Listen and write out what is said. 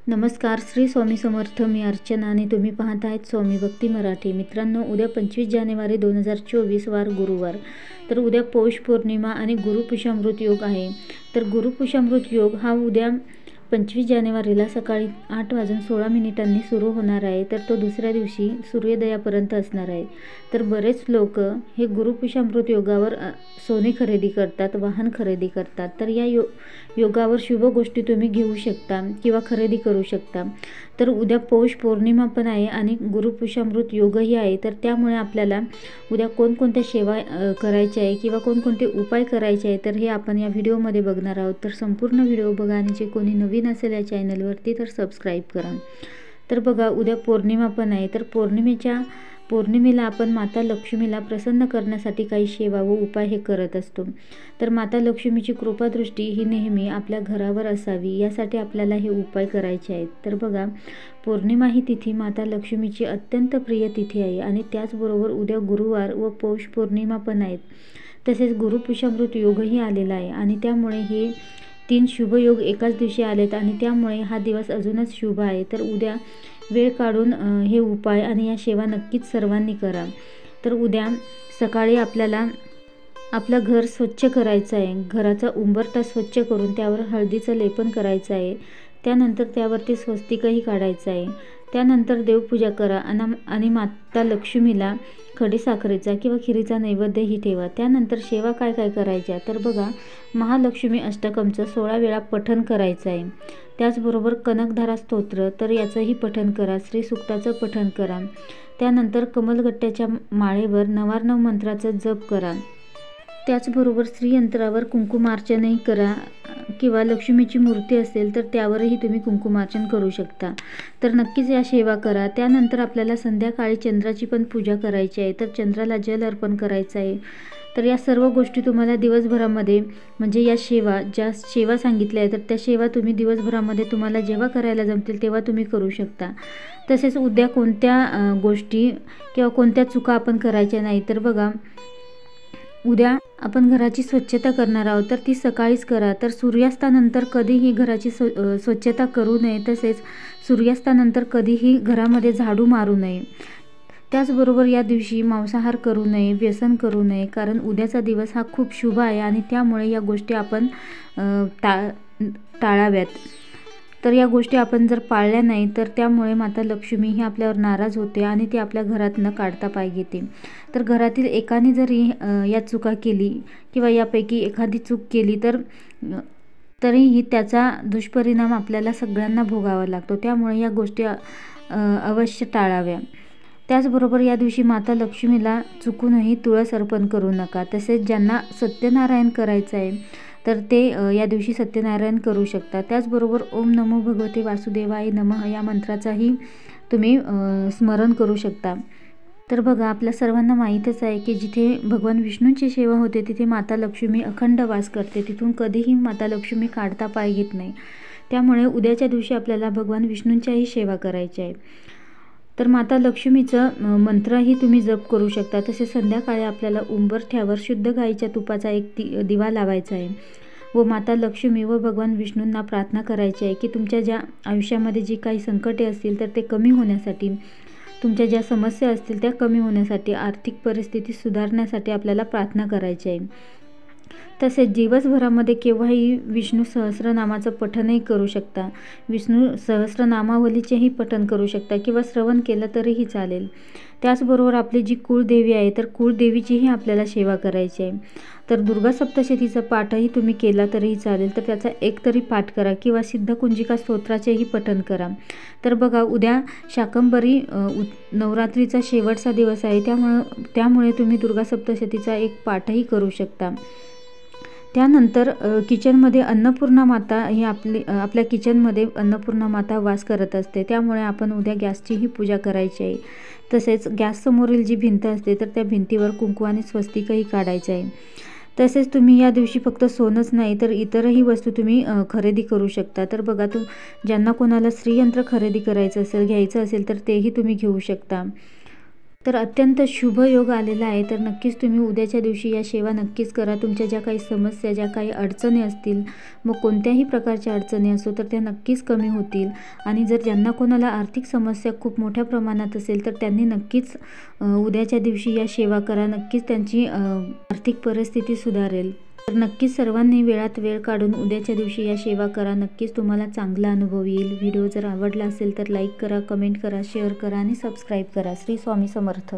नमस्कार, श्री स्वामी समर्थ. मी अर्चना आणि तुम्ही पाहत आहेत स्वामी भक्ती मराठी. मित्रांनो, उद्या 25 जानेवारी 2024 वार गुरुवार. तर उद्या पौष पौर्णिमा आणि गुरुपुष्यामृत योग आहे. तर गुरुपुष्यामृत योग हा उद्या 25 जानेवारीला सकाळी 8:16 सुरू होणार आहे. तर तो दुसऱ्या दिवशी सूर्योदयापर्यंत असणार आहे. तर बरेच लोक हे गुरुपुष्यामृत योगावर सोने खरेदी करतात, वाहन खरेदी करतात. तर या योगावर शुभ गोष्टी तुम्ही घेऊ शकता किंवा खरेदी करू शकता. तर उद्या पौष पौर्णिमा पण आहे आणि गुरुपुष्यामृत योगही आहे. तर त्यामुळे आपल्याला उद्या कोणकोणत्या सेवा करायच्या आहे किंवा कोणकोणते उपाय करायचे आहे, तर हे आपण या व्हिडिओमध्ये बघणार आहोत. तर संपूर्ण व्हिडिओ बघा आणि जे कोणी नवीन असेल या चॅनलवरती तर सबस्क्राईब करा. तर बघा, उद्या पौर्णिमा पण आहे. तर पौर्णिमेला आपण माता लक्ष्मीला प्रसन्न करण्यासाठी काही सेवा व उपाय हे करत असतो. तर माता लक्ष्मीची कृपादृष्टी ही नेहमी आपल्या घरावर असावी यासाठी आपल्याला हे उपाय करायचे आहेत. तर बघा, पौर्णिमा ही तिथी माता लक्ष्मीची अत्यंत प्रिय तिथी आहे आणि त्याचबरोबर उद्या गुरुवार व पौष पौर्णिमा पण आहेत. तसेच गुरुपुष्यामृत योगही आलेला आहे आणि त्यामुळे हे 3 शुभयोग एकाच दिवशी आलेत आणि त्यामुळे हा दिवस अजूनच शुभ आहे. तर उद्या वेळ काढून हे उपाय आणि या सेवा नक्कीच सर्वांनी करा. तर उद्या सकाळी आपल्याला आपलं घर स्वच्छ करायचं आहे. घराचा उंबरठा स्वच्छ करून त्यावर हळदीचं लेपन करायचं आहे. त्यानंतर त्यावरती स्वस्तिकही काढायचं आहे. त्यानंतर देवपूजा करा आणि माता लक्ष्मीला खडीसाखरेचा किंवा खिरीचा नैवेद्यही ठेवा. त्यानंतर सेवा काय काय करायच्या, तर बघा, महालक्ष्मी अष्टकमचं 16 वेळा पठण करायचं आहे. त्याचबरोबर कनकधारा स्तोत्र तर याचंही पठण करा. श्रीसूक्ताचं पठण करा. त्यानंतर कमलगट्ट्याच्या माळेवर नवार्णव मंत्राचा जप करा. त्याचबरोबर श्रीयंत्रावर कुंकुमार्चनही करा किंवा लक्ष्मीची मूर्ती असेल तर त्यावरही तुम्ही कुंकुमार्चन करू शकता. तर नक्कीच या सेवा करा. त्यानंतर आपल्याला संध्याकाळी चंद्राची पण पूजा करायची आहे. तर चंद्राला जल अर्पण करायचं आहे. तर या सर्व गोष्टी तुम्हाला दिवसभरामध्ये म्हणजे या ज्या सेवा सांगितल्या आहेत तर त्या सेवा तुम्ही दिवसभरामध्ये तुम्हाला जेव्हा करायला जमतील तेव्हा तुम्ही करू शकता. तसेच उद्या कोणत्या गोष्टी किंवा कोणत्या चुका आपण करायच्या नाही, तर बघा, उद्या आपण घराची स्वच्छता करणार आहोत तर ती सकाळीच करा. तर सूर्यास्तानंतर कधीही घराची स्वच्छता करू नये. तसेच सूर्यास्तानंतर कधीही घरामध्ये झाडू मारू नये. त्याचबरोबर या दिवशी मांसाहार करू नये, व्यसन करू नये, कारण उद्याचा दिवस हा खूप शुभ आहे आणि त्यामुळे या गोष्टी आपण टाळाव्यात. तर या गोष्टी आपण जर पाळल्या नाही तर त्यामुळे माता लक्ष्मी ही आपल्यावर नाराज होते आणि ती आपल्या घरात न काढता पाय घेते. तर घरातील एकाने जरी या चुका केली किंवा यापैकी एखादी चूक केली तरीही त्याचा दुष्परिणाम आपल्याला सगळ्यांना भोगावा लागतो. त्यामुळे या गोष्टी अवश्य टाळाव्या. त्याचबरोबर या दिवशी माता लक्ष्मीला चुकूनही तुळस अर्पण करू नका. तसेच ज्यांना सत्यनारायण करायचं आहे तर ते या दिवशी सत्यनारायण करू शकता. त्याचबरोबर ओम नमो भगवते वासुदेवाय नमः या मंत्राचाही तुम्ही स्मरण करू शकता. तर बघा, आपल्या सर्वांना माहीतच आहे की जिथे भगवान विष्णूंची सेवा होते तिथे माता लक्ष्मी अखंड वास करते. तिथून कधीही माता लक्ष्मी काढता पाय घेत नाही. त्यामुळे उद्याच्या दिवशी आपल्याला भगवान विष्णूंच्याही सेवा करायची आहे. तर माता लक्ष्मीचं मंत्रही तुम्ही जप करू शकता. तसेच संध्याकाळी आपल्याला उंबरठ्यावर शुद्ध गाईच्या तुपाचा एक दिवा लावायचा आहे व माता लक्ष्मी व भगवान विष्णूंना प्रार्थना करायची आहे की तुमच्या ज्या आयुष्यामध्ये जी काही संकटे असतील तर ते कमी होण्यासाठी, तुमच्या ज्या समस्या असतील त्या कमी होण्यासाठी, आर्थिक परिस्थिती सुधारण्यासाठी आपल्याला प्रार्थना करायची आहे. तसेच दिवसभरामध्ये केव्हाही विष्णू सहस्रनामाचं पठनही करू शकता. विष्णू सहस्रनामावलीचेही पठन करू शकता किंवा श्रवण केलं तरीही चालेल. त्याचबरोबर आपली जी कुळदेवी आहे तर कुळदेवीचीही आपल्याला सेवा करायची आहे. तर दुर्गा सप्तशतीचा पाठही तुम्ही केला तरीही चालेल. तर त्याचा एक तरी पाठ करा किंवा सिद्धकुंजिका स्तोत्राचेही पठन करा. तर बघा, उद्या शाकंभरी नवरात्रीचा शेवटचा दिवस आहे. त्यामुळे तुम्ही दुर्गा सप्तशतीचा एक पाठही करू शकता. त्यानंतर किचनमध्ये अन्नपूर्णा माता ही आपल्या किचनमध्ये अन्नपूर्णा माता वास करत असते. त्यामुळे आपण उद्या गॅसचीही पूजा करायची आहे. तसेच गॅससमोरील जी भिंत असते तर त्या भिंतीवर कुंकू आणि स्वस्तिकही काढायचं आहे. तसेच तुम्ही या दिवशी फक्त सोनंच नाही तर इतरही वस्तू तुम्ही खरेदी करू शकता. तर बघा, ज्यांना कोणाला श्रीयंत्र खरेदी करायचं असेल, घ्यायचं असेल तर तेही तुम्ही घेऊ शकता. तर अत्यंत शुभ योग आलेला आहे. तर नक्कीच तुम्ही उद्याच्या दिवशी या सेवा नक्कीच करा. तुमच्या ज्या काही समस्या, ज्या काही अडचणी असतील, मग कोणत्याही प्रकारच्या अडचणी असो तर त्या नक्कीच कमी होतील. आणि जर ज्यांना कोणाला आर्थिक समस्या खूप मोठ्या प्रमाणात असेल तर त्यांनी नक्कीच उद्याच्या दिवशी या सेवा करा. नक्कीच त्यांची आर्थिक परिस्थिती सुधारेल. तर नक्कीच सर्वांनी वेळात वेळ काढून उद्याच्या दिवशी या सेवा करा. नक्कीच तुम्हाला चांगला अनुभव येईल. व्हिडिओ जर आवडला असेल तर लाईक करा, कमेंट करा, शेअर करा आणि सबस्क्राईब करा. श्री स्वामी समर्थ.